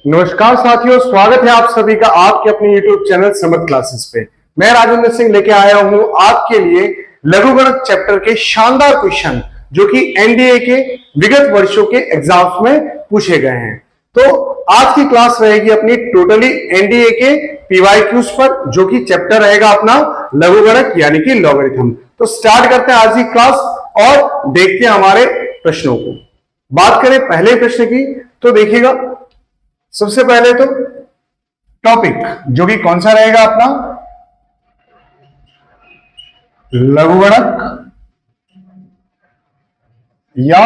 नमस्कार साथियों, स्वागत है आप सभी का आपके अपने YouTube चैनल समर्थ क्लासेस पे। मैं राजेंद्र सिंह लेके आया हूं आपके लिए लघुगणक चैप्टर के शानदार क्वेश्चन जो कि एनडीए के विगत वर्षों के एग्जाम्स में पूछे गए हैं। तो आज की क्लास रहेगी अपनी टोटली एनडीए के पीवाईक्यूज पर, जो कि चैप्टर रहेगा अपना लघुगणक यानी कि लॉगरिथम। तो स्टार्ट करते हैं आज की क्लास और देखते हैं हमारे प्रश्नों को। बात करें पहले प्रश्न की तो देखिएगा, सबसे पहले तो टॉपिक जो कि कौन सा रहेगा अपना लघुगणक या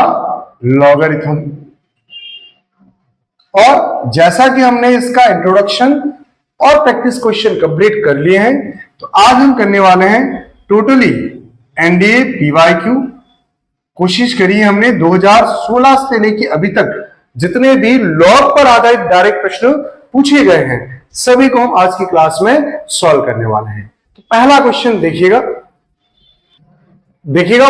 लॉगरिथम। और जैसा कि हमने इसका इंट्रोडक्शन और प्रैक्टिस क्वेश्चन कंप्लीट कर लिए हैं, तो आज हम करने वाले हैं टोटली एनडीए पीवाईक्यू। कोशिश करी है हमने 2016 से लेकर अभी तक जितने भी लॉग पर आधारित डायरेक्ट प्रश्न पूछे गए हैं सभी को हम आज की क्लास में सॉल्व करने वाले हैं। तो पहला क्वेश्चन देखिएगा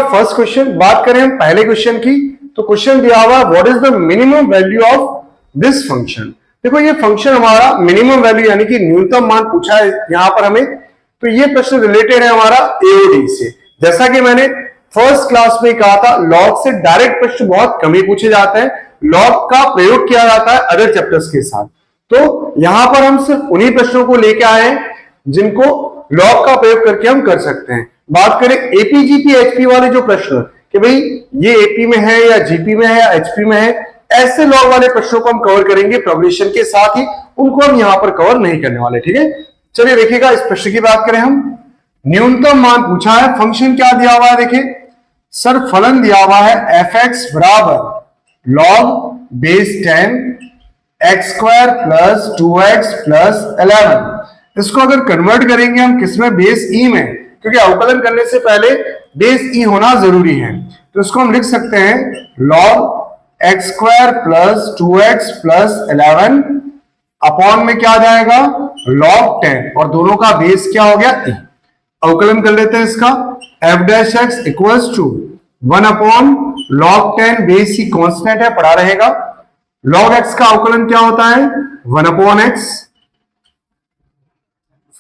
फर्स्ट क्वेश्चन। बात करें हम पहले क्वेश्चन की, तो क्वेश्चन दिया हुआ what is the minimum value of this function. देखो ये फंक्शन हमारा मिनिमम वैल्यू यानी कि न्यूनतम मान पूछा है यहां पर हमें। तो ये प्रश्न रिलेटेड है हमारा एओडी से। जैसा कि मैंने फर्स्ट क्लास में कहा था, लॉग से डायरेक्ट प्रश्न बहुत कम ही पूछे जाते हैं, लॉग का प्रयोग किया जाता है अदर चैप्टर्स के साथ। तो यहां पर हम सिर्फ उन्हीं प्रश्नों को लेके आए हैं जिनको लॉग का प्रयोग करके हम कर सकते हैं। बात करें एपी जीपी एचपी वाले जो प्रश्न कि भाई ये एपी में है या जीपी में है या एचपी में है, ऐसे लॉग वाले प्रश्नों को हम कवर करेंगे प्रोग्रेशन के साथ ही, उनको हम यहां पर कवर नहीं करने वाले। ठीक है, चलिए देखिएगा इस प्रश्न की बात करें हम। न्यूनतम मान पूछा है, फंक्शन क्या दिया हुआ है देखिए सर, फलन दिया हुआ है एफ एक्स बराबर log base 10 x square plus 2x plus 11। इसको अगर कन्वर्ट करेंगे हम किसमें, बेस ई में, क्योंकि अवकलन करने से पहले बेस ई होना जरूरी है। तो इसको हम लिख सकते हैं log x square plus 2x plus 11 upon में क्या आ जाएगा log 10, और दोनों का बेस क्या हो गया ई। अवकलन कर लेते हैं इसका, F dash X equals to 1 upon log 10 base ही कांस्टेंट है, पड़ा रहेगा। log x का अवकलन क्या होता है 1 अपॉन x,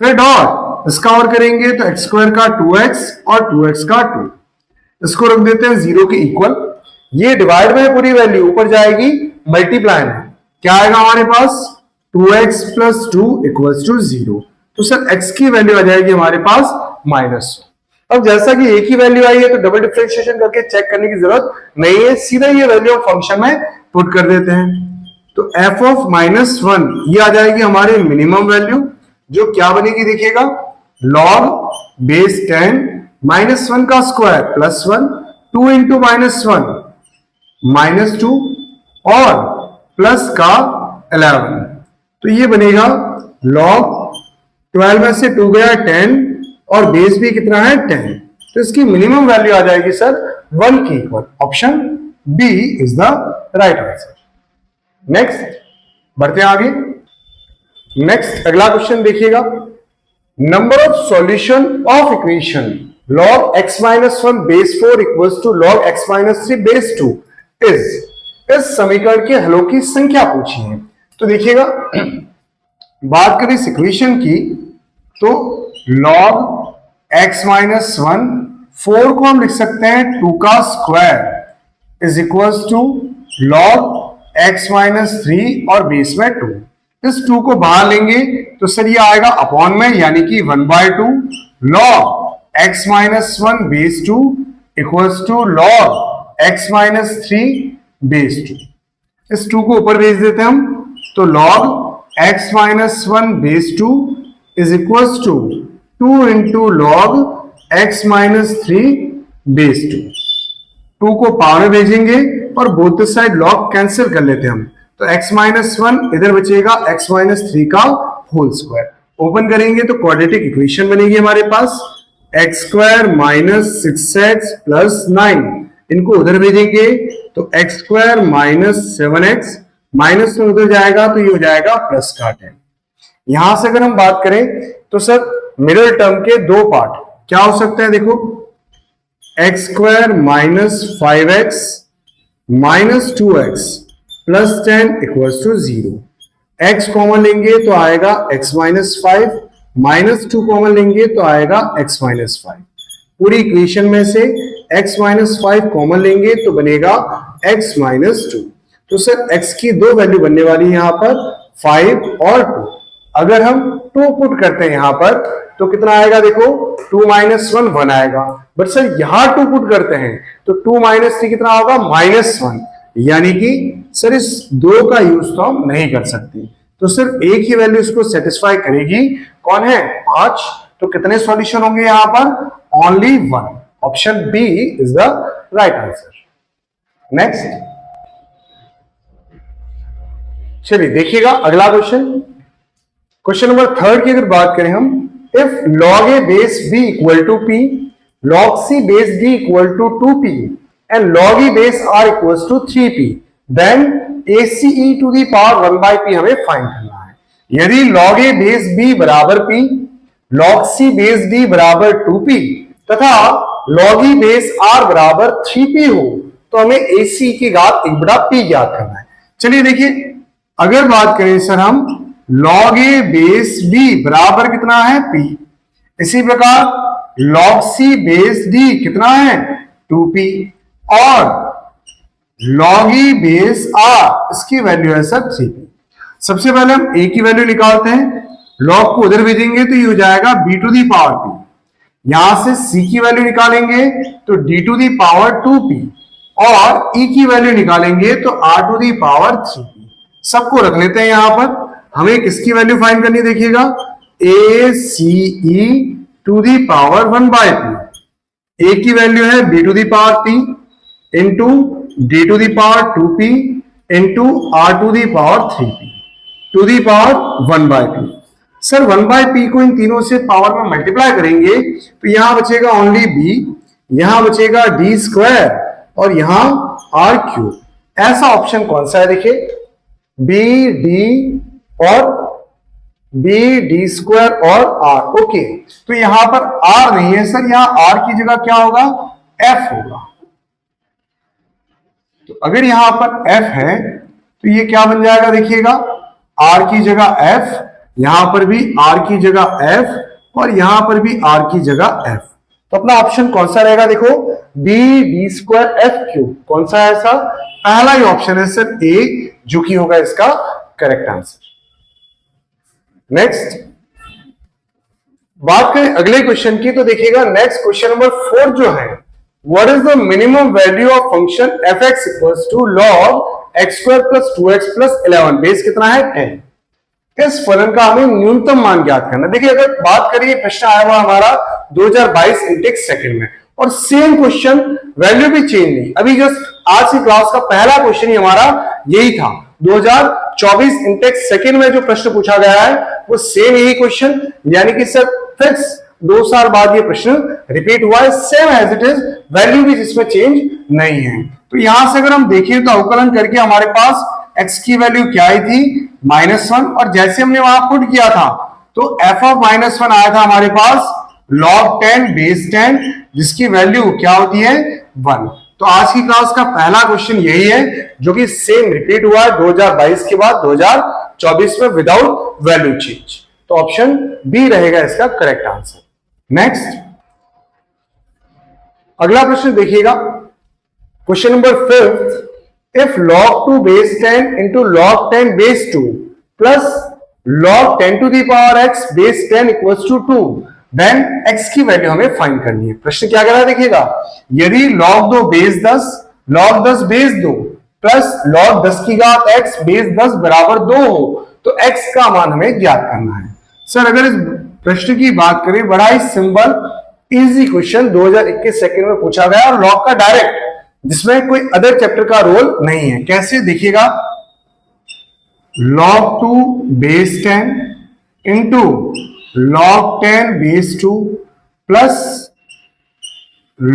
फिर डॉट इसका और करेंगे तो x स्क्वायर का 2x और 2x का 2, इसको रख देते हैं 0 के इक्वल। ये डिवाइड में पूरी वैल्यू ऊपर जाएगी मल्टीप्लाई में, क्या आएगा हमारे पास 2x प्लस 2 इक्वल्स टू 0। तो सर x की वैल्यू आ जाएगी हमारे पास -। अब जैसा कि एक ही वैल्यू आई है तो डबल डिफरेंशिएशन करके चेक करने की जरूरत नहीं है, सीधा ये वैल्यू हम फंक्शन में पुट कर देते हैं। तो f ऑफ -1 ये आ जाएगी हमारे मिनिमम वैल्यू, जो क्या बनेगी देखिएगा log बेस 10 -1 का स्क्वायर प्लस 1, 2 इंटू -1 -2 और प्लस का 11। तो ये बनेगा log 12 में से 2 गया 10 और बेस भी कितना है 10, तो इसकी मिनिमम वैल्यू आ जाएगी सर 1 के equal. Option B is the right answer. Next बढ़ते हैं आगे। नेक्स्ट अगला क्वेश्चन देखिएगा, number of solution of equation log x minus 1 base 4 equals to log x minus 3 base 2 is. इस समीकरण के हलों की संख्या पूछी है। तो देखिएगा बात करें इस इक्वेशन की, तो log x माइनस 1 4 को हम लिख सकते हैं 2 का square is equals to log x minus 3 और बेस में 2। इस 2 को बाहर लेंगे तो सर ये आएगा अपॉन में, यानी कि 1/2 log x minus 1 base 2 equals to log x minus 3 base 2। इस 2 को ऊपर भेज देते हैं हम, तो log x minus 1 base 2 is equals to 2 into log x minus 3 base 2। 2 को पावर में भेजेंगे और बोथ साइड log कैंसिल कर लेते हैं हम, तो x माइनस 1 इधर बचेगा x माइनस 3 का होल स्क्वायर। ओपन करेंगे तो क्वाड्रेटिक इक्वेशन बनेगी हमारे पास, x square minus 6x plus 9, इनको उधर भेजेंगे तो x square minus 7x minus में उधर जाएगा तो ये हो जाएगा प्लस का 10। यहां से अगर हम बात करें तो सर मिडिल टर्म के दो पार्ट क्या हो सकते हैं, देखो X square minus 5x minus 2x plus 10 equals to 0। x common लेंगे तो आएगा x माइनस 5, -2 कॉमन लेंगे तो आएगा x माइनस 5। पूरी इक्वेशन में से x माइनस 5 कॉमन लेंगे तो बनेगा x माइनस 2। तो सर x की दो वैल्यू बनने वाली है यहां पर 5 और 2। अगर हम 2 पुट करते हैं यहां पर तो कितना आएगा, देखो 2 माइनस 1 1 आएगा। बट सर यहां 2 पुट करते हैं तो 2 माइनस 3 कितना होगा, -1। यानी कि सर इस 2 का यूज तो हम नहीं कर सकते, तो सिर्फ एक ही वैल्यू इसको सेटिस्फाई करेगी, कौन है, 5। तो कितने सॉल्यूशन होंगे यहां पर, only 1। Option B is the right answer. Next चलिए देखिएगा अगला क्वेश्चन। क्वेश्चन नंबर 3 की अगर बात करें हम, if log a base b equal to p, log c base d equal to 2p and log e base r equals to 3p, then ace to the power 1 by p हमें find करना है। यदि log a base b बराबर p, log c base d बराबर 2p तथा log e base r बराबर 3p हो तो हमें ac की घात 1/p ज्ञात करना है। चलिए देखिए, अगर बात करें सर हम log a बेस b बराबर कितना है p, इसी प्रकार log c बेस d कितना है 2p और log e बेस r इसकी वैल्यू है सर 3p। सबसे पहले हम a की वैल्यू निकालते हैं, log को उधर भेजेंगे तो ये हो जाएगा b to the power p, यहां से c की वैल्यू निकालेंगे तो d to the power 2p और e की वैल्यू निकालेंगे तो r to the power 3p। सबको रख लेते हैं यहां पर, हमें किसकी वैल्यू फाइंड करनी, देखिएगा A C E to the power 1 by P. A की वैल्यू है B to the power P into D to the power 2p into R to the power 3p to the power 1 by P. Sir 1 by P को इन तीनों से power में multiply करेंगे तो यहां बचेगा ओनली बी, यहां बचेगा डी स्क्वायर और यहां आर क्यूब। ऐसा ऑप्शन कौन सा है, देखिए बी डी और बी डी स्क्वायर और आर। ओके, तो यहां पर आर नहीं है सर, यहां आर की जगह क्या होगा, एफ होगा। तो अगर यहां पर एफ है तो ये क्या बन जाएगा, देखिएगा आर की जगह एफ, यहां पर भी आर की जगह एफ और यहां पर भी आर की जगह एफ। तो अपना ऑप्शन कौन सा रहेगा, देखो B D square F cube. कौन सा है ऐसा, पहला ही ऑप्शन है सर ए, जो कि होगा इसका करेक्ट आंसर। नेक्स्ट बात करें अगले क्वेश्चन की तो देखिएगा नेक्स्ट क्वेश्चन नंबर 4 जो है, what is the minimum value of function F X equals to log X square plus 2x plus 11, base कितना है 10। इस फलन का हमें न्यूनतम मान ज्ञात करना। देखिए अगर बात करिए, प्रश्न आया हुआ हमारा 2022 इंटेक्स सेकंड में और सेम क्वेश्चन, वैल्यू भी चेंज नहीं। अभी जस्ट आज की क्लास का पहला क्वेश्चन ही हमारा यही था। 2024 इंटेक्स सेकंड में जो प्रश्न पूछा गया है वो सेम यही क्वेश्चन, यानी कि सर फिक्स 2 साल बाद ये प्रश्न रिपीट हुआ है, same as it is, value भी जिसमें चेंज नहीं है। तो यहां से अगर हम देखें तो अवकलन करके हमारे पास x की वैल्यू क्या आई थी, -1, और जैसे हमने वहां पुट किया था तो f ऑफ -1 आया था हमारे पास log 10 बेस 10, जिसकी वैल्यू क्या होती है 1। तो आज की क्लास का पहला क्वेश्चन यही है जो कि सेम रिपीट हुआ है 2022 के बाद 2024 में विदाउट वैल्यू चेंज। तो ऑप्शन बी रहेगा इसका करेक्ट आंसर। नेक्स्ट अगला प्रश्न देखिएगा, question number 5, if log 2 base 10 into log 10 base 2 plus log 10 to the power x base 10 equals to 2, then x की वैल्यू हमें फाइंड करनी है। प्रश्न क्या कह रहा है, देखिएगा यदि log 2 base 10 log 10 base 2 plus log 10 की घात x बेस 10 बराबर 2 हो तो x का मान हमें ज्ञात करना है। सर अगर इस प्रश्न की बात करें, बड़ा ही सिंपल इजी क्वेश्चन 2021 सेकंड में पूछा गया और log का डायरेक्ट, जिसमें कोई अदर चैप्टर का रोल नहीं है। कैसे, देखिएगा log 2 base 10 into log 10 base 2 plus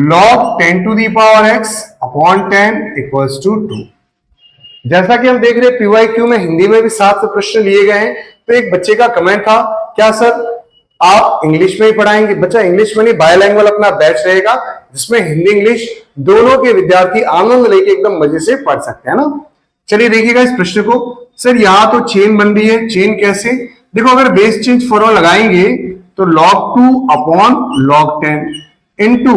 log 10 to the power x upon 10 equals to 2। जैसा कि हम देख रहे हैं पीवाईक्यू में हिंदी में भी 7 प्रश्न लिए गए हैं। तो एक बच्चे का कमेंट था, क्या सर आप इंग्लिश में ही पढ़ाएंगे? बच्चा इंग्लिश में नहीं, बायलैंग्वेज अपना बैच रहेगा जिसमें हिंदी इंग्लिश दोनों के विद्यार्थी आनंद लेके एकदम मजे से पढ़ सकते हैं ना। चलिए देखिएगा इस प्रश्न को। सर यहां तो चेन बन रही है, चेन कैसे? देखो अगर बेस चेंज फॉर्मूला लगाएंगे तो log 2 upon log 10 into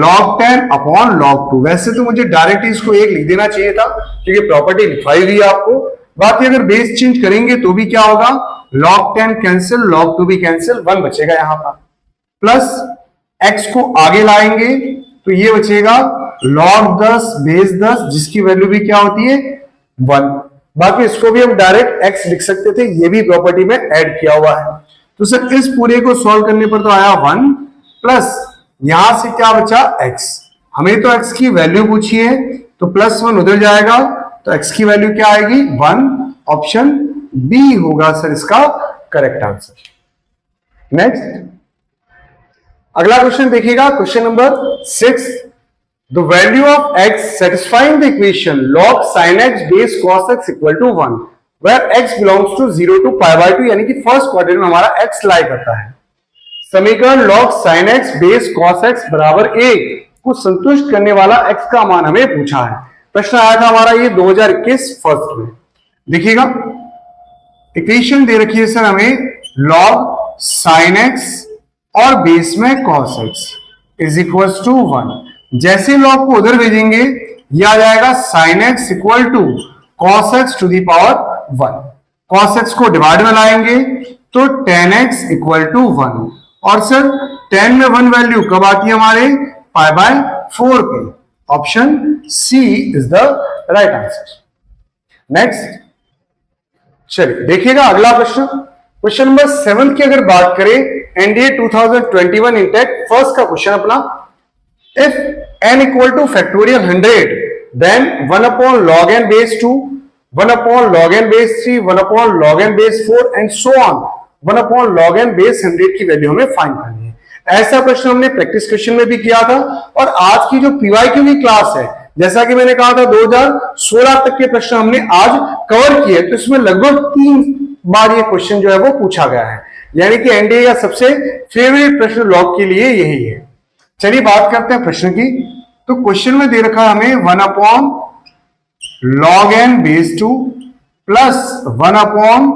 log 10 upon log 2। वैसे तो मुझे डायरेक्ट इसको एक लिख देना चाहिए था क्योंकि प्रॉपर्टी लिखवाई हुई है आपको। बाकी अगर बेस चेंज करेंगे तो भी क्या होगा, log 10 कैंसिल, log 2 भी कैंसिल, 1 बचेगा यहां पर। प्लस x को आगे लाएंगे तो ये बचेगा log 10 बेस 10 जिसकी वैल्यू भी क्या होती है 1। बाकी इसको भी हम डायरेक्ट x लिख सकते थे, ये भी प्रॉपर्टी में ऐड किया हुआ है। तो सर इस पूरे को सॉल्व करने पर तो आया 1 प्लस यहां से क्या बचा x। हमें तो x की वैल्यू पूछी है तो +1 उधर जाएगा तो x की वैल्यू क्या आएगी 1। ऑप्शन बी होगा सर इसका करेक्ट आंसर। नेक्स्ट अगला क्वेश्चन देखिएगा, question number 6। The value of x satisfying the equation log sin x base cos x equal to 1 where x belongs to 0 to pi/2, यानी कि first quadrant में हमारा x लाई करता है। समीकरण log sin x base cos x बराबर 1 को संतुष्ट करने वाला x का मान हमें पूछा है। प्रश्न आया था हमारा ये 2021 फर्स्ट में। देखिएगा इक्वेशन दे रखी है सर हमें log sin x और बेस में cos x is equal to 1। जैसे लॉग को उधर भेजेंगे यह आ जाएगा sin x equal to cos x to the power 1। cos x को डिवाइड में लाएंगे तो tan x इक्वल टू 1। और सर tan में 1 वैल्यू कब आती है हमारे π/4 पे। Option C is the right answer. Next चलिए देखिएगा अगला प्रश्न, क्वेश्चन नंबर 7 की अगर बात करें एनडीए 2021 इंटेक फर्स्ट का क्वेश्चन अपना। If n equal to factorial 100, then 1 upon log n base 2, 1 upon log n base 3, 1 upon log n base 4 and so on 1 upon log n base 100 की value हमें find करनी है। ऐसा प्रश्न हमने practice question में भी किया था और आज की जो पीवाईक्यू की क्लास है, जैसा कि मैंने कहा था 2016 तक के प्रश्न हमने आज कवर किए, तो इसमें लगभग 3 बार ये क्वेश्चन जो है वो पूछा गया है, यानी कि एनडीए का सबसे फेवरेट प्रश्न लॉग के लिए यही है। चलिए बात करते हैं प्रश्न की। तो क्वेश्चन में दे रखा है हमें 1 upon log n base 2 plus 1 upon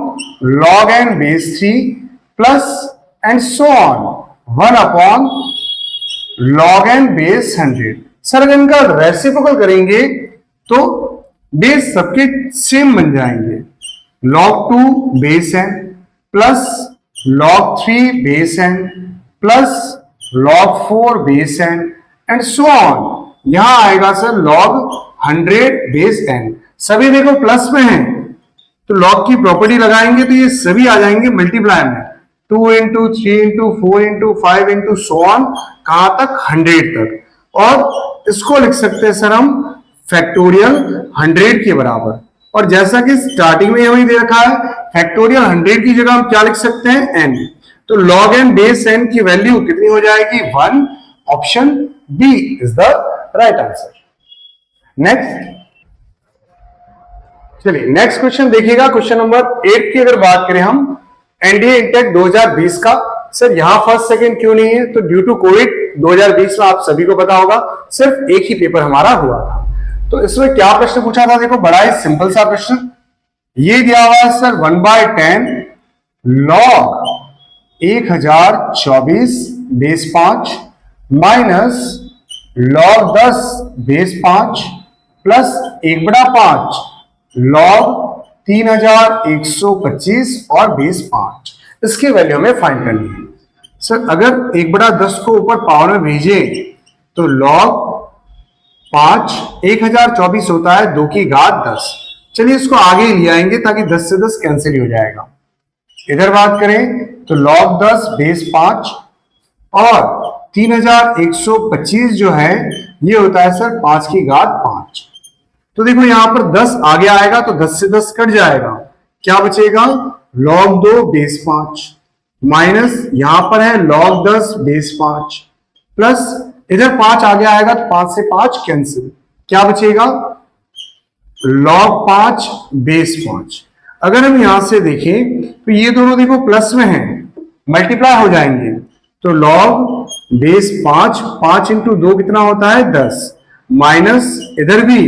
log n base 3 plus and so on 1 upon log n base 100। Sir अगर इनका रेसिप्रोकल करेंगे तो बेस सबके सेम बन जाएंगे। log 2 base n plus log 3 base n plus log 4 base n and so on. यहां आएगा sir log 100 base n। सभी देखो प्लस में हैं तो log की प्रॉपर्टी लगाएंगे तो ये सभी आ जाएंगे मल्टीप्लाई में, 2 into 3 into 4 into 5 into so on, कहां तक 100 तक। और इसको लिख सकते हैं सर हम फैक्टोरियल 100 के बराबर। और जैसा कि स्टार्टिंग में हमें दे रखा है फैक्टोरियल 100 की जगह हम क्या लिख सकते हैं n, तो log n बेस n की वैल्यू कितनी हो जाएगी 1। Option B is the right answer. Next चलिए नेक्स्ट क्वेश्चन देखिएगा, क्वेश्चन नंबर 8 की अगर बात करें हम एनडीए इंटेक 2020 का। सर यहां फर्स्ट सेकंड क्यों नहीं है, तो ड्यू टू कोविड 2020 में आप सभी को पता होगा सिर्फ एक ही पेपर हमारा हुआ था। तो इसमें क्या प्रश्न पूछा था, देखो बड़ा ही सिंपल सा प्रश्न ये दिया हुआ है sir 1/10 log 1024 base 5 minus log 10 base 5 plus 1/5 log 3125 और बेस 5। इसकी वैल्यू हमें फाइंड करनी है। सर अगर 1/10 को ऊपर पावर में भेजे तो log 5 1024 होता है 2 की घात 10। चलिए इसको आगे ले आएंगे ताकि 10 से 10 कैंसिल हो जाएगा। इधर बात करें तो log 10 बेस 5 और 3125 जो है ये होता है सर 5 की घात 5। तो देखो यहां पर 10 आगे आएगा तो 10 से 10 कट जाएगा, क्या बचेगा log 2 बेस 5 माइनस यहां पर है log 10 बेस 5 प्लस इधर 5 आगे आएगा तो 5 से 5 कैंसिल, क्या बचेगा log 5 बेस 5। अगर हम यहां से देखें तो ये दोनों देखो प्लस में हैं, मल्टीप्लाई हो जाएंगे तो log बेस 5 5 इंटू 2 कितना होता है 10 माइनस इधर भी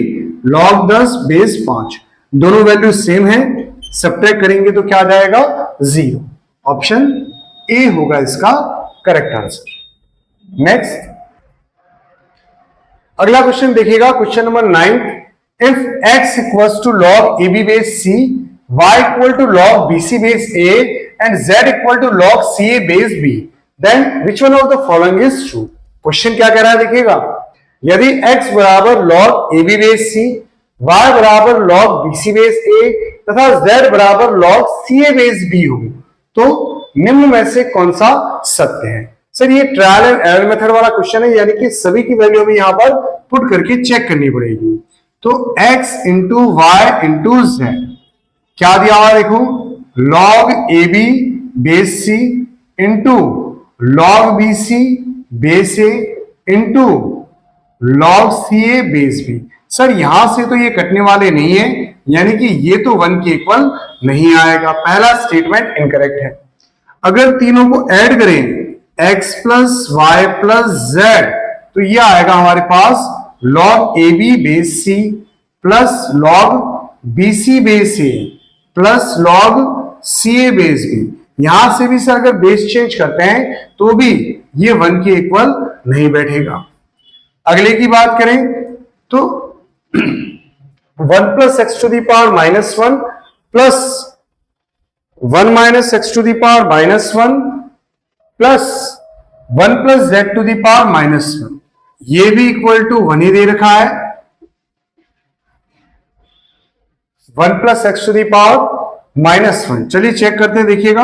log 10 बेस 5, दोनों वैल्यू सेम है, सब्ट्रैक्ट करेंगे तो क्या आ जाएगा 0। ऑप्शन ए होगा इसका करेक्ट आंसर। नेक्स्ट अगला क्वेश्चन देखिएगा, question number 9। If x equals to log ab base c, y equal to log bc base a and z equal to log ca base b, then which one of the following is true. Question क्या कह रहा है देखिएगा, यदि x बराबर log ab base c, y बराबर log bc base a तथा z बराबर log ca बेस b हो तो निम्न में से कौन सा सत्य है। सर ये ट्रायल एंड एरर मेथड वाला क्वेश्चन है, यानी कि सभी की वैल्यू हमें यहां पर पुट करके चेक करनी पड़ेगी। तो x into Y into Z क्या दिया हुआ देखो, log ab base c into log bc base a into log ca base b। Sir यहां से तो ये कटने वाले नहीं है, यानी कि ये तो 1 के इक्वल नहीं आएगा, पहला स्टेटमेंट इनकरेक्ट है। अगर तीनों को ऐड करें x plus Y plus Z तो ये आएगा हमारे पास log ab base c plus log bc base a plus log ca base b। यहां से भी सर अगर बेस चेंज करते हैं तो भी ये 1 के इक्वल नहीं बैठेगा। अगले की बात करें तो 1 plus X to the power minus 1 plus 1 minus X to the power minus 1 plus 1 plus Z to the power minus 1, ये भी इक्वल टू 1 ही दे रखा है। 1 plus X to the power minus 1, चलिए चेक करते हैं, देखिएगा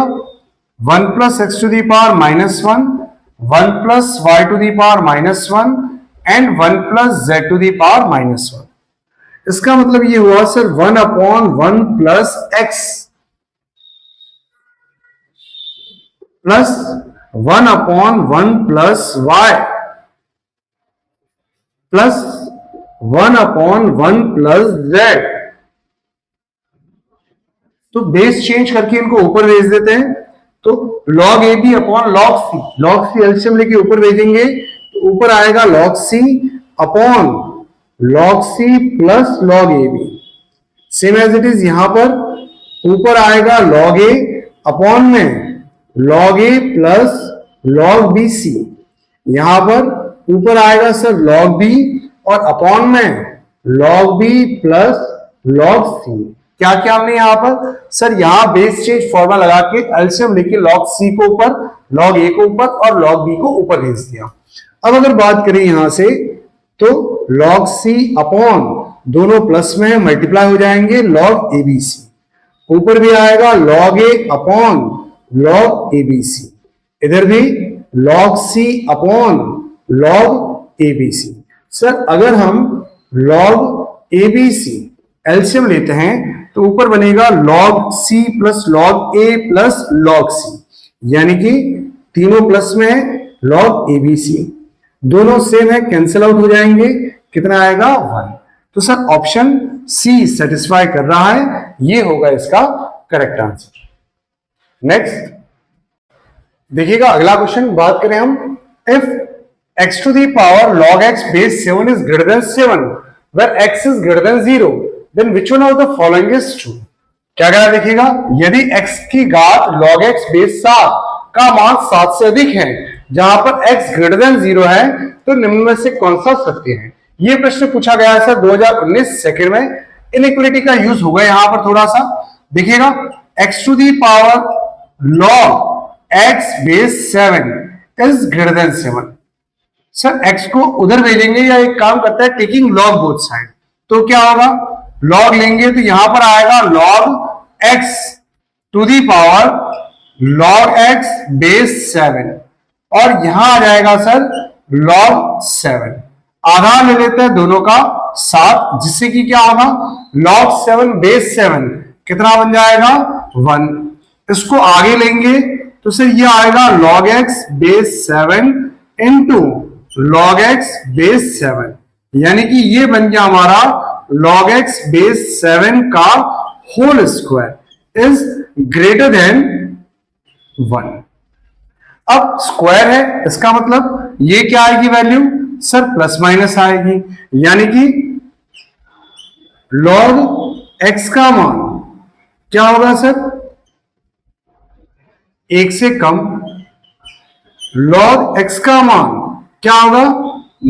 1 plus X to the power minus 1, 1 plus Y to the power minus 1 and 1 plus Z to the power minus 1। इसका मतलब ये हुआ sir 1 upon 1 plus X plus 1 upon 1 plus Y plus 1 upon 1 plus Z. तो base change करके इनको ऊपर भेज देते हैं, तो log ab upon log c LCM लेके ऊपर भेजेंगे तो ऊपर आएगा log c upon log c plus log ab। Same as it is यहां पर ऊपर आएगा log a अपॉन में log a plus log bc, यहां पर ऊपर आएगा सर log b और अपॉन में log b plus log c। क्या क्या हमने यहां पर सर यहां बेस चेंज फॉर्मूला लगा के एलसीएम लेके log c को ऊपर, log a को ऊपर और log b को ऊपर भेज दिया। अब अगर बात करें यहां से तो log c अपॉन दोनों प्लस में मल्टीप्लाई हो जाएंगे log abc, ऊपर भी आएगा log a upon log abc, इधर भी log c upon log abc। Sir अगर हम log abc एलसीएम लेते हैं तो ऊपर बनेगा log c plus log a plus log c, यानी कि तीनों प्लस में है log abc, दोनों सेम है, कैंसिल आउट हो जाएंगे, कितना आएगा 1। तो सर ऑप्शन सी सेटिस्फाई कर रहा है, ये होगा इसका करेक्ट आंसर। नेक्स्ट देखिएगा अगला क्वेश्चन, बात करें हम, if x to the power log x base 7 is greater than 7 where x is greater than 0 then which one of the following is true. क्या कह रहा है देखिएगा, यदि x की घात log x बेस 7 का मान 7 से अधिक है जहां पर x ग्रेटर देन 0 है तो निम्न में से कौन सा सत्य है। यह प्रश्न पूछा गया है सर 2019 सेकंड में, इनइक्वालिटी का यूज होगा यहां पर थोड़ा सा। देखिएगा x to the power log x base 7 is greater than 7, sir x को उधर भेजेंगे या एक काम करता है टेकिंग log बोथ साइड, तो क्या होगा log लेंगे तो यहां पर आएगा log x to the power log x base 7 और यहां आ जाएगा सर log 7, आधा ले लेते हैं दोनों का 7, जिससे कि क्या होगा log 7 बेस 7 कितना बन जाएगा 1। इसको आगे लेंगे तो सर ये आएगा log x base 7 into log x base 7, यानी कि ये बन गया हमारा log x बेस 7 का whole square is greater than 1। अब स्क्वायर है, इसका मतलब ये क्या आएगी वैल्यू सर प्लस माइनस आएगी, यानी कि लॉग एक्स का मान क्या होगा सर? 1 से कम। लॉग एक्स का मान क्या होगा?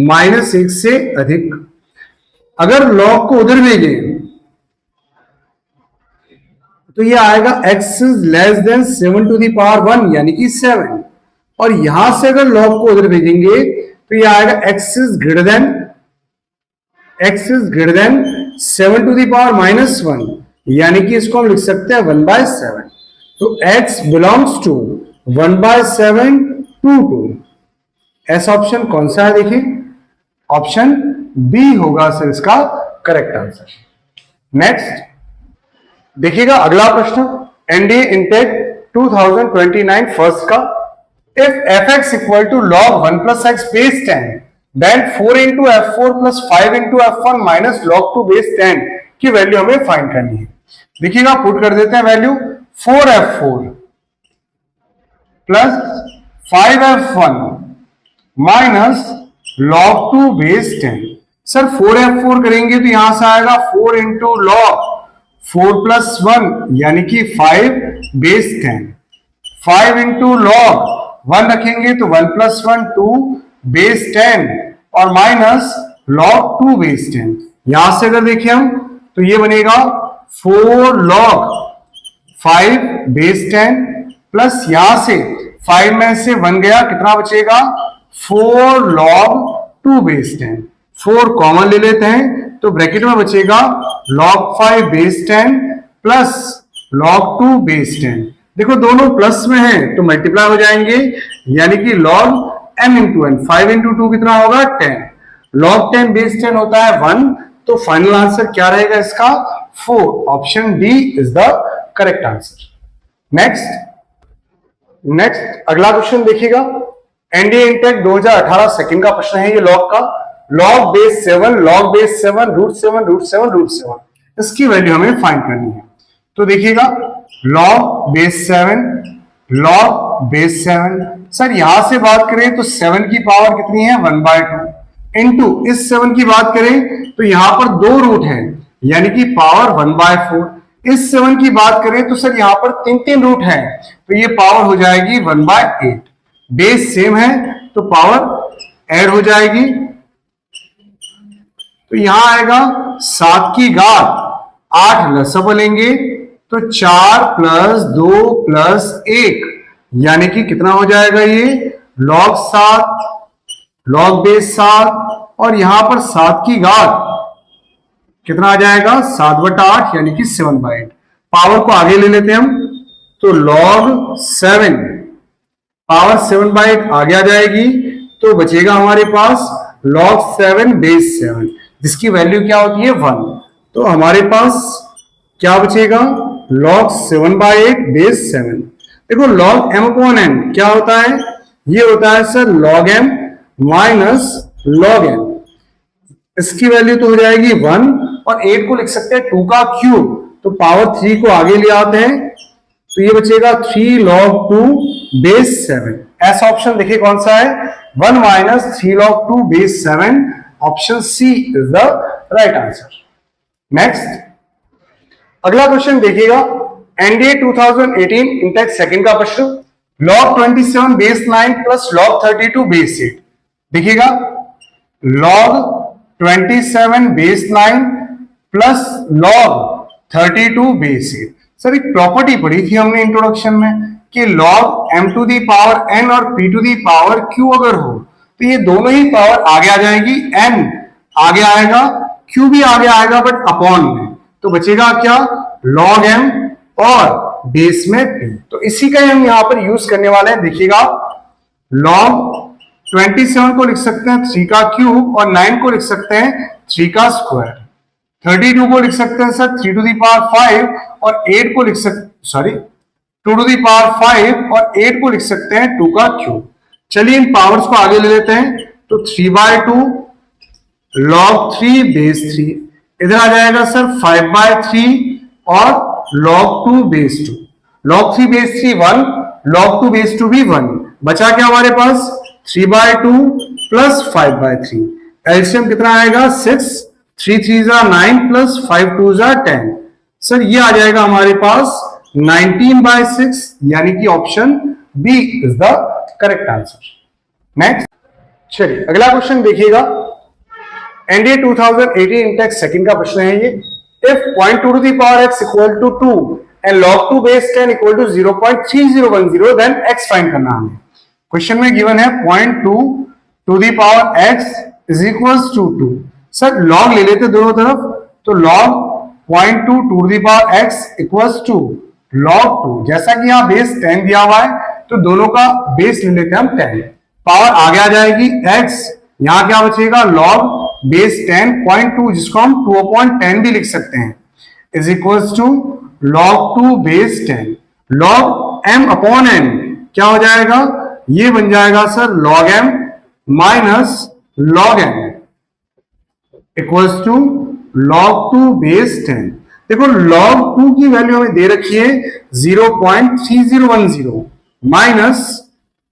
-1 से अधिक। अगर लॉग को उधर भेजें तो ये आएगा x is less than 7 to the power 1 यानी कि 7। और यहां से अगर लॉग को उधर भेजेंगे तो ये आएगा x is greater than 7 to the power -1 यानी कि इसको हम लिख सकते हैं 1/7। तो x बिलोंग्स टू 1/7 टू 2। ऐसा ऑप्शन कौन सा है? देखिए ऑप्शन बी होगा सर इसका करेक्ट आंसर। नेक्स्ट देखिएगा अगला प्रश्न, एनडीए इनटेक 2029 फर्स्ट का। If fx equal to log 1 plus x base 10 then 4 into f4 plus 5 into f1 minus log 2 base 10 की वैल्यू हमें फाइंड करनी है। देखिएगा पुट कर देते हैं value 4f4 plus 5f1 minus log 2 base 10। Sir 4f4 करेंगे तो यहां से आएगा 4 into log 4 plus 1 यानी कि 5 base 10। 5 into log 1 रखेंगे तो 1 plus 1 2 base 10 और माइनस log 2 base 10। यहां से अगर देखिए हम तो ये बनेगा 4 log 5 base 10 प्लस यहां से 5 में से 1 गया, कितना बचेगा? 4 log 2 base 10। 4 कॉमन ले लेते हैं तो ब्रैकेट में बचेगा log 5 base 10 plus log 2 base 10। देखो दोनों प्लस में हैं तो मल्टीप्लाई हो जाएंगे यानी कि log m into n। 5 into 2 कितना होगा? 10। log 10 base 10 होता है 1। तो फाइनल आंसर क्या रहेगा इसका? 4। Option D is the correct answer. Next अगला क्वेश्चन देखिएगा, एनडीए इनटेक 2018 सेकंड का प्रश्न है ये लॉग का। log बेस 7 log बेस 7 √7 इसकी वैल्यू हमें फाइंड करनी है। तो देखिएगा log बेस 7 सर यहां से बात करें तो 7 की पावर कितनी है? 1/2 इंटू इस 7 की बात करें तो यहां पर 2 रूट है यानी कि पावर 1/4। इस 7 की बात करें तो सर यहां पर 3 रूट है तो ये पावर हो जाएगी 1/8। बेस सेम है तो पावर ऐड हो जाएगी। तो यहां आएगा 7 की घात 8 लसा बोलेंगे तो 4 + 2 + 1 यानी कि कितना हो जाएगा? ये log 7 log बेस 7 और यहां पर 7 की घात कितना आ जाएगा? 7/8 यानी कि 7/8। पावर को आगे ले लेते हैं हम तो log 7 पावर 7/8 आगे आ जाएगी तो बचेगा हमारे पास log 7 बेस 7 जिसकी वैल्यू क्या होती है? 1। तो हमारे पास क्या बचेगा? log 7/8 base 7। देखो log m/n क्या होता है? ये होता है sir log m minus log n। इसकी वैल्यू तो हो जाएगी 1 और 8 को लिख सकते हैं 2 का क्यूब तो पावर 3 को आगे ले आते हैं तो ये बचेगा 3 log 2 बेस 7। ऐसा ऑप्शन देखिए कौन सा है? 1 minus 3 log 2 base 7। Option C is the right answer. Next अगला क्वेश्चन देखिएगा, एनडीए 2018 इंटेक सेकंड का प्रश्न। log 27 base 9 plus log 32 base 8। देखिएगा log 27 base 9 plus log 32 base 8। Sir एक प्रॉपर्टी पढ़ी थी हमने इंट्रोडक्शन में कि log m to the power n और p to the power q अगर हो तो ये दोनों ही पावर आगे आ जाएगी। n आगे आएगा, q भी आगे आएगा बट अपॉन में, तो बचेगा क्या? log m और बेस में p। तो इसी का हम यहां पर यूज करने वाले हैं। देखिएगा log 27 को लिख सकते हैं 3 का क्यूब और 9 को लिख सकते हैं 3 का स्क्वायर। 32 को लिख सकते हैं सर 3 टू दी पावर 5 और 8 को लिख सकते 2 टू दी पावर 5 और 8 को लिख सकते हैं 2 का क्यूब। चलिए इन पावर्स को आगे ले लेते हैं तो 3/2 log 3 बेस 3 इधर आ जाएगा सर 5/3 और log 2 base 2। log 3 base 3 1 log 2 base 2 भी 1। बचा क्या हमारे पास? 3/2 प्लस 5/3। एलसीएम कितना आएगा? 6। 3 3 जा 9 प्लस 5 2 जा 10। सर ये आ जाएगा हमारे पास 19/6, यानी कि option B is the correct answer. Next, चलिए अगला क्वेश्चन देखिएगा। एनडीए 2018 इंटेक्स सेकंड का प्रश्न है ये। If 0.2 to the power x equal to 2 and log 2 base 10 equal to 0.3010, then x find करना हमें। क्वेश्चन में गिवन है 0.2 to the power x is equals to 2। Sir log ले लेते दोनों तरफ, तो log 0.2 to the power x equals to log 2। जैसा कि यहाँ बेस 10 दिया हुआ है तो दोनों का बेस ले लेते हैं हम 10। पावर आगे आ जाएगी x, यहां क्या बचेगा log बेस 10.2, जिसको हम 2/10 भी लिख सकते हैं, is equals to log 2 base 10। log m upon n क्या हो जाएगा, ये बन जाएगा sir log m minus log n equals to log 2 base 10। देखो log 2 की वैल्यू हमें दे रखी है 0.3010 माइनस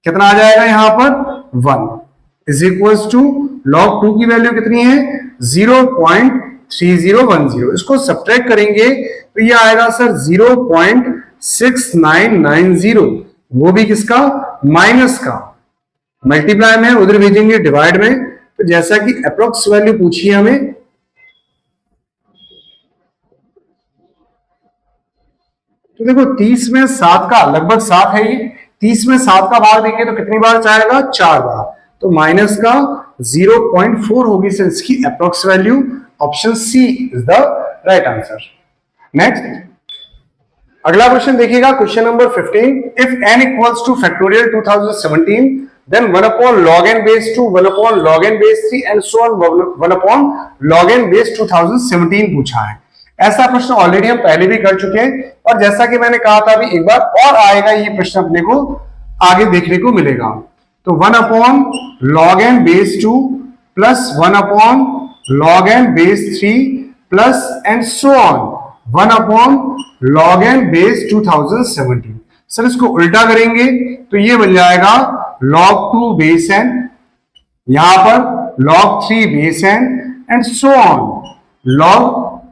कितना आ जाएगा यहां पर 1 इज इक्वल्स टू log 2 की वैल्यू कितनी है 0.3010। इसको सब्ट्रैक्ट करेंगे तो ये आएगा सर 0.6990, वो भी किसका, माइनस का। मल्टीप्लाई में उधर भेजेंगे डिवाइड में, तो जैसा कि अप्रोक्स वैल्यू पूछी है हमें, तो देखो 30 में 7 का लगभग 7 है, ये 30 में 7 का भाग देंगे तो कितनी बार जाएगा, 4 बार, तो माइनस का 0.4 होगी सर इसकी approx value. Option C is the right answer. Next, अगला क्वेश्चन देखिएगा, question number 15। If n equals to factorial 2017 then 1 log n base 2, 1 log n base 3 and so on 1 log n base 2017 पूछा है। ऐसा प्रश्न already हम पहले भी कर चुके हैं, और जैसा कि मैंने कहा था अभी एक बार और आएगा ये प्रश्न अपने को आगे देखने को मिलेगा। तो 1 log n base 2 plus 1 log n base 3 plus and so on 1 log n base 2017। Sir इसको उल्टा करेंगे तो ये बन जाएगा log 2 base n, यहां पर log 3 base n and so on log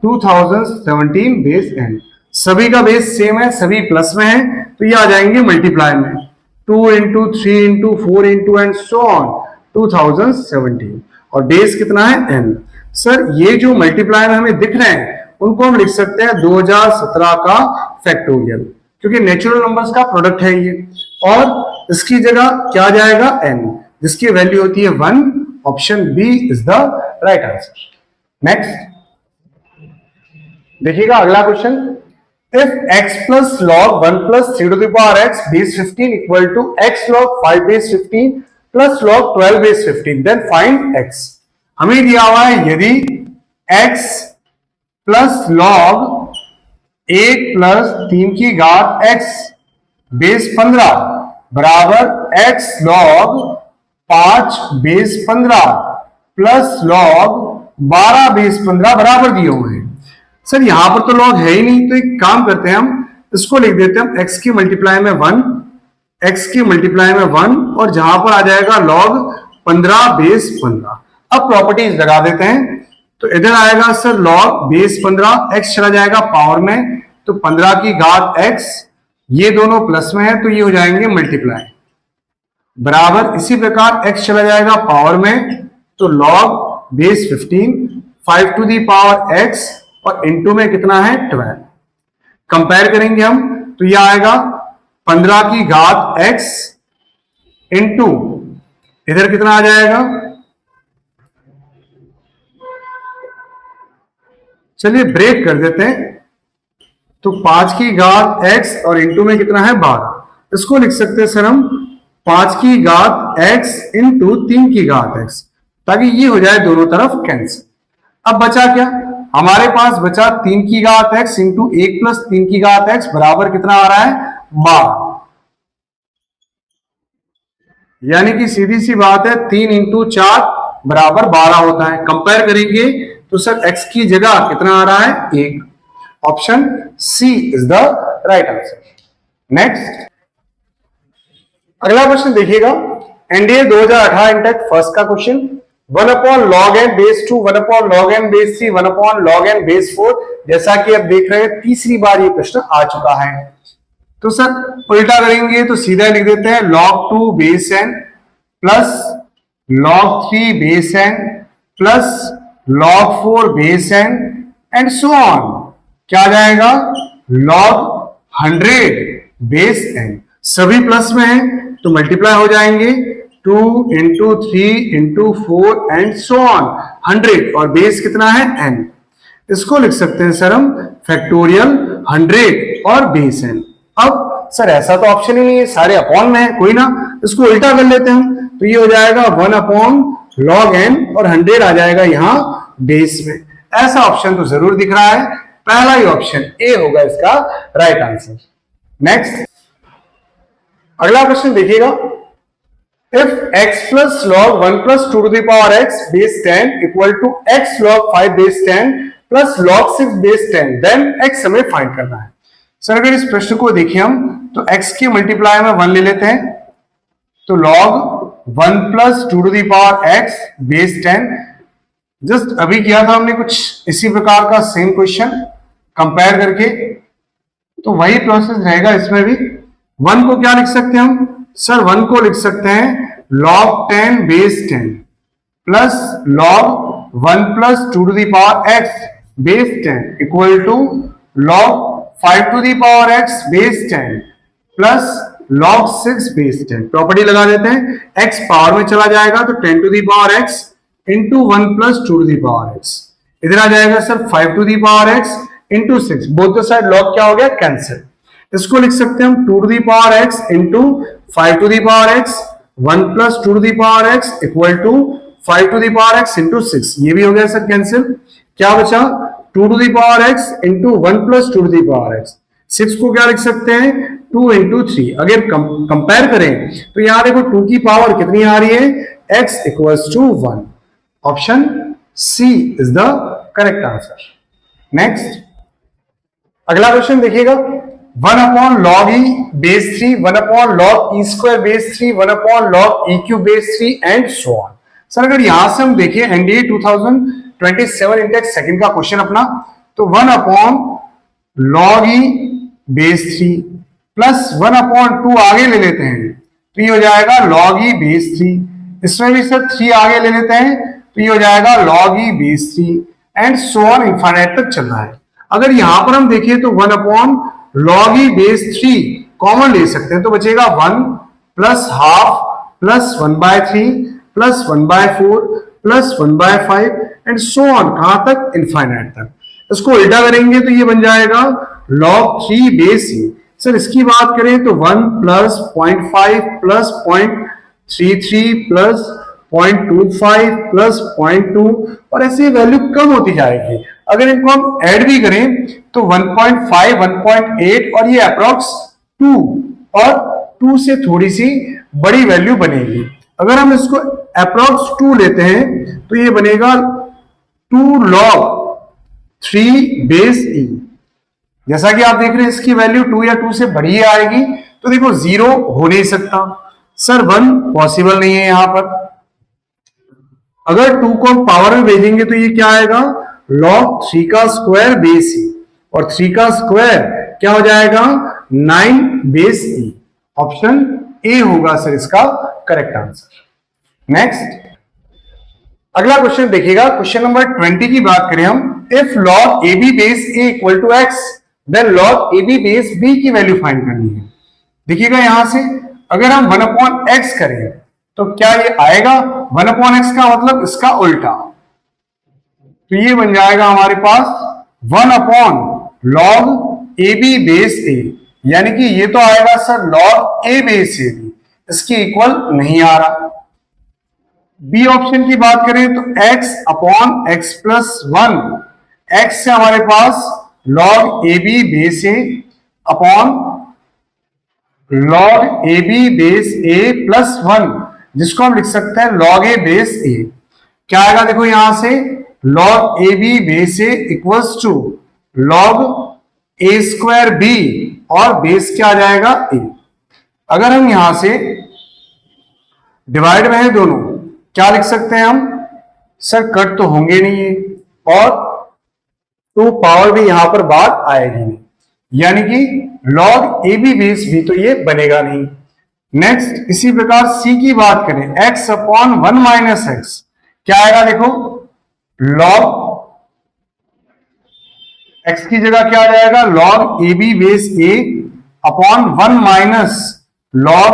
2017 base n। सभी का बेस सेम है, सभी प्लस में है, तो ये आ जाएंगे मल्टीप्लाई में 2 into 3 into 4 into and so on 2017, और बेस कितना है n। सर ये जो मल्टीप्लाई में हमें दिख रहे हैं उनको हम लिख सकते हैं 2017 का फैक्टोरियल, क्योंकि नेचुरल नंबर्स का प्रोडक्ट है ये, और इसकी जगह क्या जाएगा n, जिसकी वैल्यू होती है 1। Option B is the right answer. Next देखिएगा अगला question. If x plus log 1 plus 3 to the power x base 15 equal to x log 5 base 15 plus log 12 base 15, then find x। हमें दिया हुआ है यदि x प्लस log 1 प्लस 3 की घात x base 15 बराबर x log 5 base 15 plus log 12 base 15 बराबर दिए हुए हैं। सर यहां पर तो log है ही नहीं, तो एक काम करते हैं हम इसको लिख देते हैं हम x की मल्टीप्लाई में 1, x की मल्टीप्लाई में 1, और जहां पर आ जाएगा log 15 बेस 15। अब प्रॉपर्टीज लगा देते हैं, तो इधर आएगा सर log बेस 15, x चला जाएगा पावर में, तो 15 की घात x, ये दोनों प्लस में है तो ये हो जाएंगे मल्टीप्लाई, बराबर इसी प्रकार x चला जाएगा पावर में, तो log base 15 5 to the power x और इनटू में कितना है 12। कंपेयर करेंगे हम तो यह आएगा 15 की घात x इनटू इधर कितना आ जाएगा, चलिए ब्रेक कर देते हैं, तो 5 की घात x और इनटू में कितना है 12। इसको लिख सकते हैं सर हम 5 की घात x इंटू 3 की घात x, ताकि ये हो जाए दोनों तरफ कैंसिल। अब बचा क्या, हमारे पास बचा 3 की घात x इंटू 1 प्लस 3 की घात x बराबर कितना आ रहा है 12, यानी कि सीधी सी बात है 3 इंटू 4 बराबर 12 होता है। कंपेयर करेंगे तो सर x की जगह कितना आ रहा है 1। Option C is the right answer. Next अगला क्वेश्चन देखिएगा, एनडीए 2018 इंटेक फर्स्ट का question. 1 upon log N base 2, 1 upon log N base 3, 1 upon log N base 4। जैसा कि आप देख रहे हैं तीसरी बार ये प्रश्न आ चुका है। तो सर उल्टा करेंगे तो सीधा लिख देते हैं log 2 base N plus log 3 base N plus log 4 base N and so on. क्या आ जाएगा? log 100 base N. सभी प्लस में है तो मल्टीप्लाई हो जाएंगे 2 into 3 into 4 and so on 100, और बेस कितना है n। इसको लिख सकते हैं सर हम फैक्टोरियल 100 और बेस n। अब सर ऐसा तो ऑप्शन ही नहीं है, सारे अपॉन में है, कोई ना, इसको उल्टा कर लेते हैं हम। तो ये हो जाएगा 1 अपॉन लॉग n और 100 आ जाएगा यहां बेस में। ऐसा ऑप्शन तो जरूर दिख रहा है, पहला ही ऑप्शन ए होगा इसका राइट आंसर। नेक्स्ट अगला क्वेश्चन देखिएगा, if x plus log 1 plus 2 to the power x base 10 equal to x log 5 base 10 plus log 6 base 10 then x हमें फाइंड करना है। सर अगर इस प्रश्न को देखिए हम तो x के मल्टीप्लाई में 1 ले लेते हैं, तो log 1 plus 2 to the power x base 10। Just अभी किया था हमने कुछ इसी प्रकार का सेम क्वेश्चन कंपेयर करके, तो वही प्रोसेस रहेगा इसमें भी। 1 को क्या लिख सकते हैं हम? सर 1 को लिख सकते हैं log 10 base 10 plus log 1 plus 2 to the power x base 10 equal to log 5 to the power x base 10 plus log 6 base 10। Property लगा देते हैं, x पावर में चला जाएगा तो 10 to the power x into 1 plus 2 to the power x। इधर आ जाएगा sir 5 to the power x into 6, both side log क्या हो गया? कैंसिल। इसको लिख सकते हैं हम 2 to the power x into 5 to the power x 1 plus 2 to the power x equal to 5 to the power x into 6। ये भी हो गया सर कैंसिल। क्या बचा? 2 to the power x into 1 plus 2 to the power x। 6 को क्या लिख सकते हैं? 2 इंटू 3। अगर कंपेयर करें तो यहां देखो 2 की पावर कितनी आ रही है? x equals to 1। Option C is the correct answer. Next अगला क्वेश्चन देखिएगा, 1 upon log E base 3, 1 upon log E square base 3, 1 upon log E cube base 3 and so on. Sir अगर यहां से हम देखें एनडीए 2027 इंटेक्स सेकंड का question अपना, तो 1 upon log E base 3 plus 1 upon 2 आगे ले लेते हैं तो ये हो जाएगा लॉग ई बेस 3। इसमें भी सर 3 आगे ले लेते हैं तो ये हो जाएगा log E base 3 and so on infinite तक चल रहा है। अगर यहां पर हम देखें तो 1 अपॉन log ई बेस 3 कॉमन ले सकते हैं तो बचेगा 1 plus half plus 1/3 plus 1/4 plus 1/5 and so on, कहां तक? इनफाइनाइट तक। इसको उल्टा करेंगे तो ये बन जाएगा log 3 बेस ई। सर इसकी बात करें तो 1 प्लस 0.5 प्लस 0.33 प्लस 0.25 प्लस 0.2 और ऐसे वैल्यू कम होती जाएगी। अगर इनको हम ऐड भी करें तो 1.5, 1.8 और ये अप्रॉक्स 2 और 2 से थोड़ी सी बड़ी वैल्यू बनेगी। अगर हम इसको अप्रॉक्स 2 लेते हैं तो ये बनेगा 2 log 3 बेस ई। जैसा कि आप देख रहे हैं इसकी वैल्यू 2 या 2 से बड़ी आएगी, तो देखो 0 हो नहीं सकता सर, 1 पॉसिबल नहीं है यहां पर। अगर 2 को हम पावर में भेजेंगे तो ये क्या आएगा? log 3 का स्क्वायर बेस ई, और 3 का स्क्वायर क्या हो जाएगा? 9 बेस ई। ऑप्शन ए होगा सर इसका करेक्ट आंसर। नेक्स्ट अगला क्वेश्चन देखिएगा, क्वेश्चन नंबर 20 की बात करें हम, if log A B base A equal to x then log A B base B की वैल्यू फाइंड करनी है। देखिएगा यहां से अगर हम 1 अपॉन एक्स करें तो क्या ये आएगा? 1 अपॉन एक्स का मतलब इसका उल्टा, तो ये बन जाएगा हमारे पास 1 upon log A B base A, यानी कि ये तो आएगा sir log A base A B, इसके इक्वल नहीं आ रहा। बी ऑप्शन की बात करें तो x upon x plus 1, x से हमारे पास log A B base A upon log A B base A plus 1, जिसको हम लिख सकते हैं log ए बेस ए। क्या आएगा? देखो यहां से log A B base A equals to log A square B और बेस क्या आ जाएगा? ए। अगर हम यहां से डिवाइड में है दोनों, क्या लिख सकते हैं हम? सर कट तो होंगे नहीं ये, और 2 पावर भी यहां पर बात आएगी नहीं, यानी कि log AB बेस भी तो ये बनेगा नहीं। नेक्स्ट इसी प्रकार C की बात करें, x अपॉन 1 माइनस एक्स, क्या आएगा देखो, log x की जगह क्या आ जाएगा, log AB base A upon 1 minus log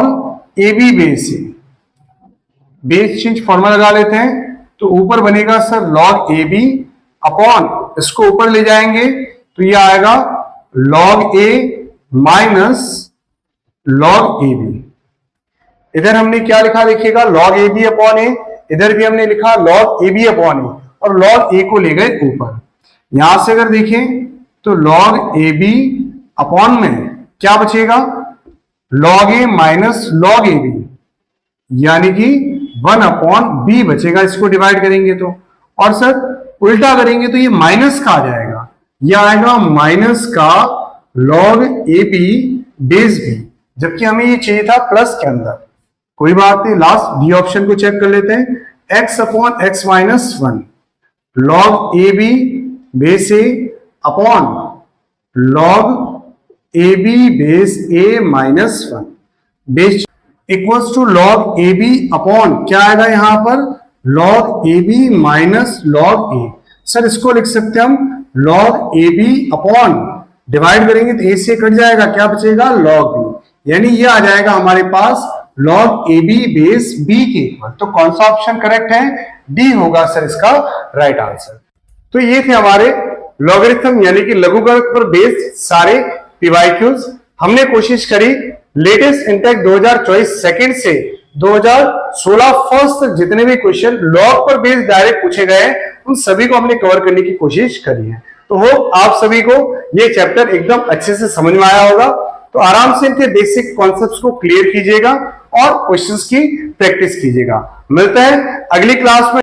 AB base A। Base change formula लगा लेते हैं, तो ऊपर बनेगा सर log AB अपॉन, इसको ऊपर ले जाएंगे तो ये आएगा log A minus log AB। इधर हमने क्या लिखा देखिएगा, log AB अपॉन A, इधर भी हमने लिखा log AB अपॉन A, और log A को ले गए ऊपर। यहां से अगर देखें तो log AB अपॉन में क्या बचेगा, log A minus log AB, यानी कि 1 अपॉन B बचेगा, इसको डिवाइड करेंगे तो। और सर उल्टा करेंगे तो ये माइनस का आ जाएगा, यह आएगा माइनस का log AB बेस B, जबकि हमें ये चाहिए था प्लस के अंदर। कोई बात नहीं, लास्ट डी ऑप्शन को चेक कर लेते हैं, x upon x minus 1 log AB base A upon log AB base A minus 1 base equals to log AB upon क्या आएगा यहां पर, log AB minus log A। Sir इसको लिख सकते हैं हम log AB अपॉन, डिवाइड करेंगे तो A से कट जाएगा, क्या बचेगा log B, यानी ये आ जाएगा हमारे पास log AB बेस B के इक्वल। तो कौन सा ऑप्शन करेक्ट है, डी होगा सर इसका राइट आंसर। तो ये थे हमारे लॉगरिथम यानी कि लघुगणक पर बेस्ड सारे पीवाईक्यूज। हमने कोशिश करी लेटेस्ट इंटेक 2024 सेकंड से 2016 फर्स्ट तक जितने भी क्वेश्चन लॉग पर बेस्ड डायरेक्ट पूछे गए उन सभी को हमने कवर करने की कोशिश करी है। तो होप आप सभी को ये चैप्टर एकदम अच्छे से समझ में आया होगा। तो आराम से इनके बेसिक कॉन्सेप्ट्स को क्लियर कीजिएगा और क्वेश्चंस की प्रैक्टिस कीजिएगा। मिलते हैं अगली क्लास में।